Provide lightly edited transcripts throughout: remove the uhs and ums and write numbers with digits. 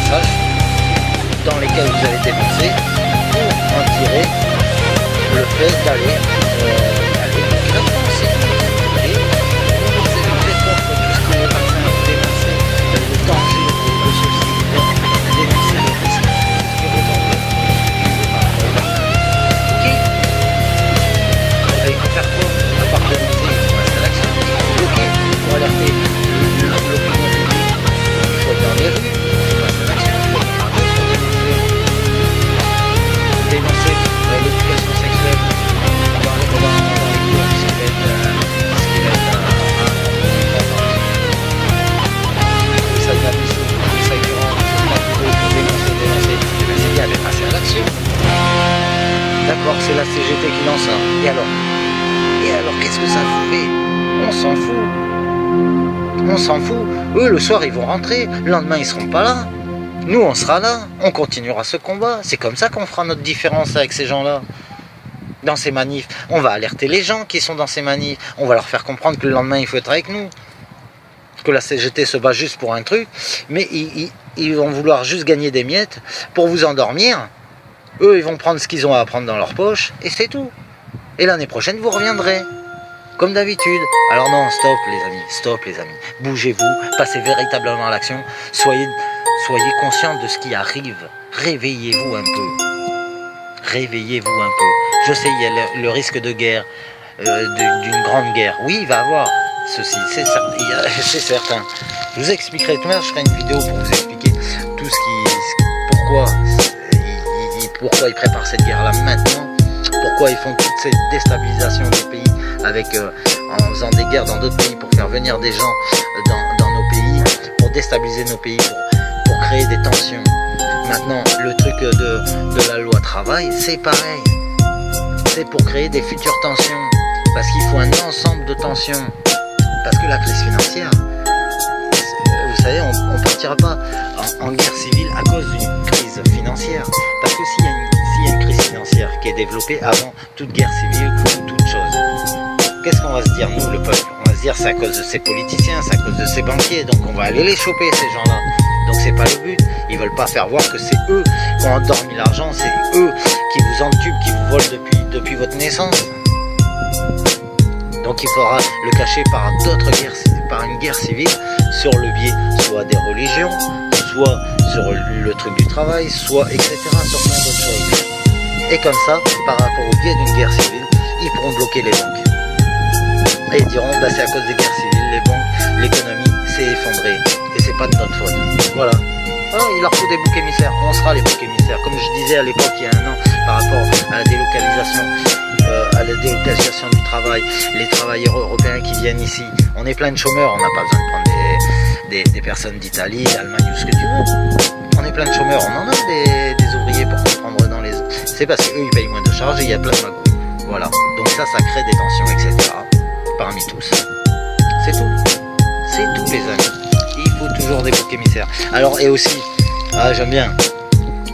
messages dans lesquels vous allez dépenser pour en tirer le fait d'aller donc la France. Et vous êtes contre tout ce qui est vaccin, vous dénoncez le danger de ceci, vous dénoncez le risque, ce qui est danger. Ok. Il faut faire quoi à part dénoncer, il faut passer à l'action, il faut bloquer, il faut alerter l'opinion publique, il faut être dans les rues, il faut passer à l'action, il faut parler, il faut dénoncer l'éducation sexuelle dans les cours, ce qui va être ça d'abus, ça durant, dénoncer, c'est bien de passer à l'action. D'accord, c'est la CGT qui lance ça. Et alors, qu'est-ce que ça fait? On s'en fout. On s'en fout. Eux, le soir, ils vont rentrer. Le lendemain, ils seront pas là. Nous, on sera là. On continuera ce combat. C'est comme ça qu'on fera notre différence avec ces gens-là. Dans ces manifs. On va alerter les gens qui sont dans ces manifs. On va leur faire comprendre que le lendemain, il faut être avec nous. Que la CGT se bat juste pour un truc. Mais ils vont vouloir juste gagner des miettes pour vous endormir. Eux, ils vont prendre ce qu'ils ont à prendre dans leur poche. Et c'est tout. Et l'année prochaine, vous reviendrez. Comme d'habitude. Alors non, stop les amis. Bougez-vous, passez véritablement à l'action. Soyez conscients de ce qui arrive. Réveillez-vous un peu. Réveillez-vous un peu. Je sais, il y a le risque de guerre, d'une grande guerre. Oui, il va y avoir ceci, c'est certain. Je vous expliquerai tout à l'heure, je ferai une vidéo pour vous expliquer tout pourquoi ils préparent cette guerre-là maintenant. Pourquoi ils font toute cette déstabilisation des pays en faisant des guerres dans d'autres pays pour faire venir des gens dans nos pays, pour déstabiliser nos pays, pour créer des tensions. Maintenant, le truc de la loi travail, c'est pareil. C'est pour créer des futures tensions. Parce qu'il faut un ensemble de tensions. Parce que la crise financière, vous savez, on ne partira pas en guerre civile à cause d'une crise financière. Parce que s'il y a une crise financière qui est développée avant toute guerre civile ou toute chose, qu'est-ce qu'on va se dire, nous, le peuple? On va se dire, c'est à cause de ces politiciens, c'est à cause de ces banquiers, donc on va aller les choper, ces gens-là. Donc c'est pas le but. Ils veulent pas faire voir que c'est eux qui ont endormi l'argent, c'est eux qui vous entubent, qui vous volent depuis votre naissance. Donc il faudra le cacher par une guerre civile, sur le biais soit des religions, soit sur le truc du travail, soit etc. sur plein d'autres choses. Et comme ça, par rapport au biais d'une guerre civile, ils pourront bloquer les banques. Et ils diront, bah, c'est à cause des guerres civiles, les banques, l'économie s'est effondrée. Et c'est pas de notre faute. Voilà. Alors, il leur faut des boucs émissaires. On sera les boucs émissaires. Comme je disais à l'époque, il y a un an, par rapport à la délocalisation du travail, les travailleurs européens qui viennent ici. On est plein de chômeurs, on n'a pas besoin de prendre des personnes d'Italie, d'Allemagne ou ce que tu veux. On est plein de chômeurs, on en a des ouvriers pour comprendre dans les... C'est parce qu'eux, ils payent moins de charges et il y a plein de magouilles. Voilà. Donc ça crée des tensions, etc. Parmi tous. C'est tout. C'est tout, les amis. Il faut toujours des boucs émissaires. Alors, et aussi, j'aime bien,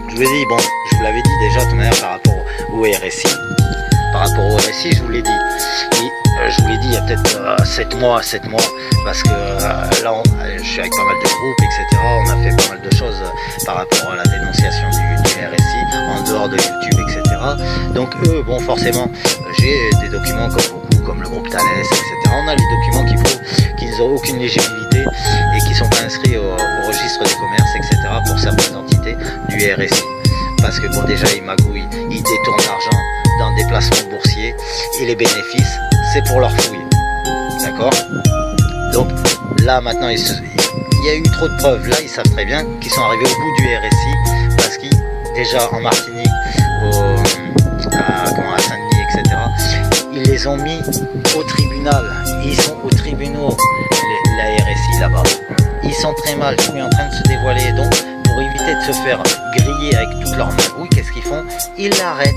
je vous ai dit, bon, je vous l'avais dit déjà de toute manière par rapport au RSI. Par rapport au RSI, je vous l'ai dit. Et je vous l'ai dit il y a peut-être 7 mois, parce que là, je suis avec pas mal de groupes, etc. On a fait pas mal de choses par rapport à la dénonciation du RSI, en dehors de YouTube, etc. Donc eux, bon, forcément, j'ai des documents comme le groupe Thales, etc. On a les documents qui prouvent qu'ils n'ont aucune légibilité et qui ne sont pas inscrits au registre des commerces, etc. pour certaines entités du RSI. Parce que bon, déjà, ils magouillent, ils détournent l'argent dans des placements boursiers et les bénéfices, c'est pour leur fouille. D'accord? Donc là, maintenant, il y a eu trop de preuves. Là, ils savent très bien qu'ils sont arrivés au bout du RSI parce qu'ils, déjà en Martinique, à Saint-Denis, etc., ils les ont mis au tribunal. Ils sont au tribunal, la RSI là-bas. Ils sont très mal, tout est en train de se dévoiler. Donc, pour éviter de se faire griller avec toute leur magouille, qu'est-ce qu'ils font? Ils l'arrêtent.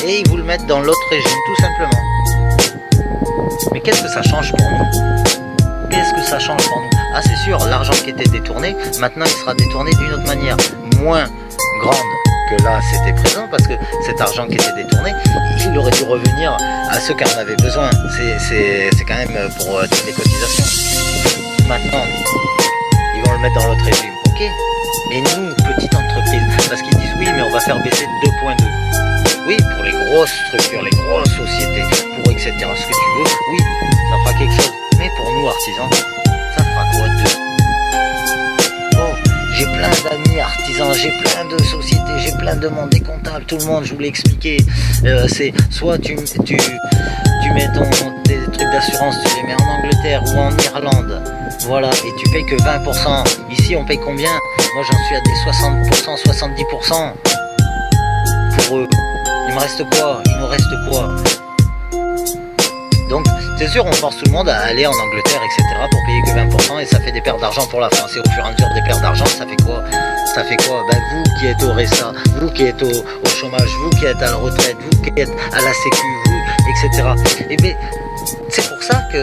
Et ils vous le mettent dans l'autre régime, tout simplement. Mais qu'est-ce que ça change pour nous? Qu'est-ce que ça change pour nous? Ah, c'est sûr, l'argent qui était détourné, maintenant il sera détourné d'une autre manière, moins grande que là c'était présent, parce que cet argent qui était détourné, il aurait dû revenir à ceux qui en avaient besoin. C'est quand même pour toutes les cotisations. Maintenant, ils vont le mettre dans l'autre régime. ok. Et nous, petite entreprise, parce qu'ils disent oui, mais on va faire baisser de 2,2. Oui, pour les grosses structures, les grosses sociétés, pour etc. Ce que tu veux, oui, ça fera quelque chose. Mais pour nous, artisans, ça fera quoi 2? Oh, j'ai plein d'amis artisans, j'ai plein de sociétés, j'ai plein de monde, des comptables, tout le monde, je vous l'ai expliqué. C'est soit tu mets tes trucs d'assurance, tu les mets en Angleterre ou en Irlande. Voilà, et tu payes que 20%. Ici, on paye combien? Moi, j'en suis à des 60%, 70%. Pour eux. Il me reste quoi? Il me reste quoi? Donc, c'est sûr, on force tout le monde à aller en Angleterre, etc. pour payer que 20%, et ça fait des pertes d'argent pour la France. Et au fur et à mesure des pertes d'argent, ça fait quoi? Ça fait quoi? Ben, vous qui êtes au RSA, vous qui êtes au chômage, vous qui êtes à la retraite, vous qui êtes à la sécu, vous, etc. Et bien, c'est pour ça que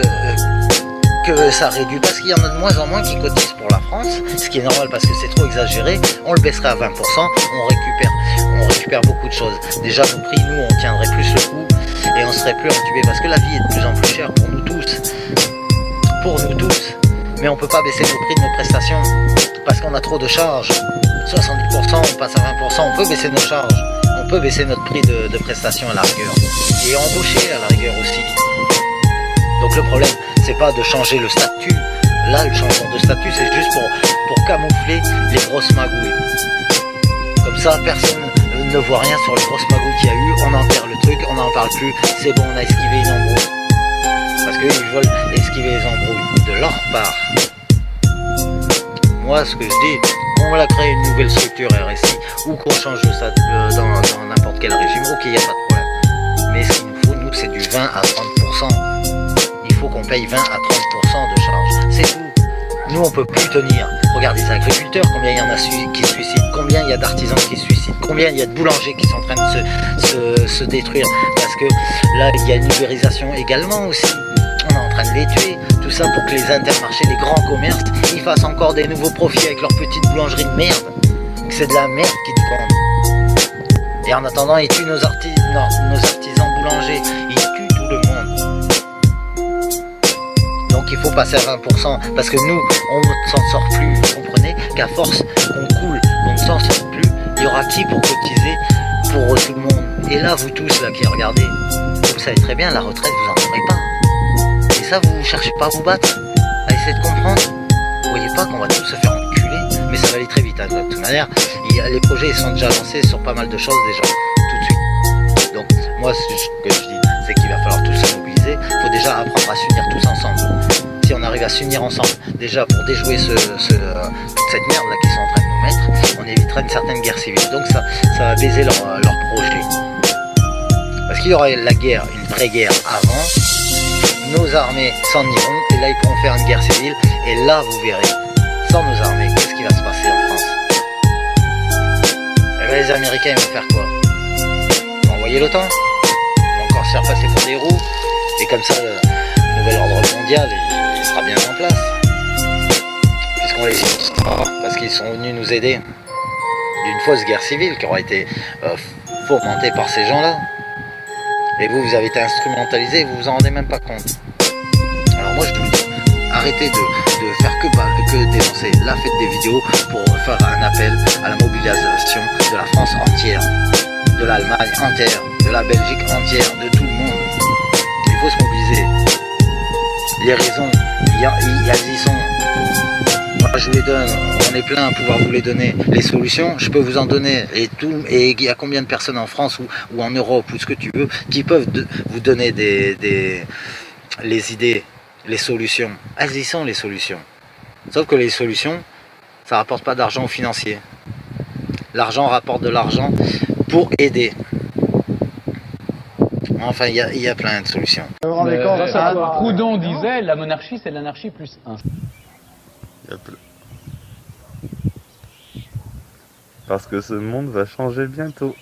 ça réduit, parce qu'il y en a de moins en moins qui cotisent pour la France, ce qui est normal parce que c'est trop exagéré. On le baisserait à 20%, on récupère beaucoup de choses. Déjà nos prix, nous, on tiendrait plus le coup et on serait plus entubé, parce que la vie est de plus en plus chère pour nous tous. Mais on peut pas baisser nos prix de nos prestations parce qu'on a trop de charges. 70%, on passe à 20%, on peut baisser nos charges, on peut baisser notre prix de prestation à la rigueur et embaucher à la rigueur aussi. Donc le problème, c'est pas de changer le statut. Là, le changement de statut, c'est juste pour camoufler les grosses magouilles. Comme ça, personne ne voit rien sur les grosses magouilles qu'il y a eu. On enterre le truc, on n'en parle plus. C'est bon, on a esquivé une embrouille. Parce qu'ils veulent esquiver les embrouilles de leur part. Moi, ce que je dis, on va créer une nouvelle structure RSI ou qu'on change le statut dans n'importe quel régime. Ok, il n'y a pas de problème. Mais ce qu'il nous faut, nous, c'est du 20 à 30%. Qu'on paye 20 à 30% de charges, c'est tout. Nous, on peut plus tenir. Regarde les agriculteurs, combien il y en a qui se suicident, combien il y a d'artisans qui se suicident, combien il y a de boulangers qui sont en train de se détruire, parce que là, il y a une ubérisation également aussi. On est en train de les tuer. Tout ça pour que les intermarchés, les grands commerces, ils fassent encore des nouveaux profits avec leurs petites boulangeries de merde. C'est de la merde qu'ils te vendent. Et en attendant, ils tuent nos artisans boulangers. Ils tuent tout le monde. Donc il faut passer à 20%, parce que nous, on ne s'en sort plus. Vous comprenez qu'à force qu'on coule, qu'on ne s'en sort plus, il y aura qui pour cotiser pour tout le monde? Et là, vous tous là qui regardez, vous savez très bien, la retraite, vous n'en aurez pas. Et ça, vous ne cherchez pas à vous battre, à essayer de comprendre. Vous voyez pas qu'on va tous se faire enculer? Mais ça va aller très vite, hein, de toute manière. Les projets ils sont déjà lancés sur pas mal de choses déjà, tout de suite. Donc moi, ce que je dis, c'est qu'il va falloir tous se mobiliser. Il faut déjà apprendre à s'unir tous ensemble. Si on arrive à s'unir ensemble, déjà pour déjouer toute cette merde là qu'ils sont en train de nous mettre, on évitera une certaine guerre civile. Donc ça va baiser leur projet. Parce qu'il y aura la guerre, une vraie guerre avant, nos armées s'en iront, et là ils pourront faire une guerre civile, et là vous verrez, sans nos armées, qu'est-ce qui va se passer en France? Et bien, les Américains ils vont faire quoi? Ils vont envoyer l'OTAN, ils vont encore se faire passer pour des roues, et comme ça le nouvel ordre mondial il sera bien en place, puisqu'on les ignorera, parce qu'ils sont venus nous aider d'une fausse guerre civile qui aura été fomentée par ces gens-là. Et vous avez été instrumentalisé et vous vous en rendez même pas compte. Alors moi je vous dis, arrêtez de faire que dénoncer. Là, faites des vidéos pour faire un appel à la mobilisation de la France entière, de l'Allemagne entière, de la Belgique entière, de tout le monde. Il faut se mobiliser. Les raisons, elles y sont. Moi je vous les donne, on est plein à pouvoir vous les donner. Les solutions, je peux vous en donner. Et il y a combien de personnes en France ou en Europe ou ce que tu veux qui peuvent vous donner les idées, les solutions. Elles y sont les solutions. Sauf que les solutions, ça rapporte pas d'argent aux financiers. L'argent rapporte de l'argent pour aider. Enfin, il y a plein de solutions. Proudhon disait, la monarchie c'est l'anarchie plus 1. Parce que ce monde va changer bientôt.